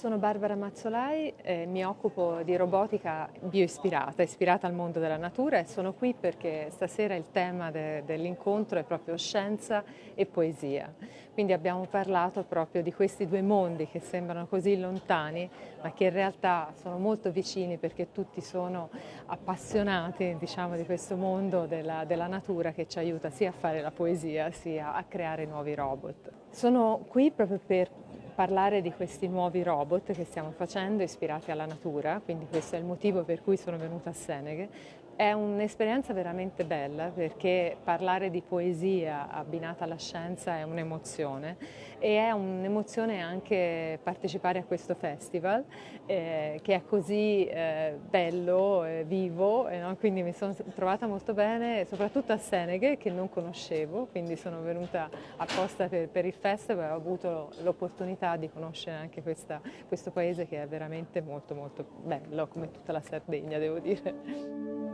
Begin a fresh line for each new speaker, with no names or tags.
sono Barbara Mazzolai, mi occupo di robotica bioispirata, ispirata al mondo della natura e sono qui perché stasera il tema dell'incontro è proprio scienza e poesia. Quindi abbiamo parlato proprio di questi due mondi che sembrano così lontani, ma che in realtà sono molto vicini perché tutti sono appassionati, diciamo, di questo mondo della natura che ci aiuta sia a fare la poesia sia a creare nuovi robot. Sono qui proprio per parlare di questi nuovi robot che stiamo facendo ispirati alla natura, quindi questo è il motivo per cui sono venuta a Seneghe. È un'esperienza veramente bella perché parlare di poesia abbinata alla scienza è un'emozione e è un'emozione anche partecipare a questo festival che è così bello, vivo, no? Quindi mi sono trovata molto bene, soprattutto a Seneghe che non conoscevo, quindi sono venuta apposta per il festival e ho avuto l'opportunità di conoscere anche questo paese che è veramente molto molto bello, come tutta la Sardegna devo dire.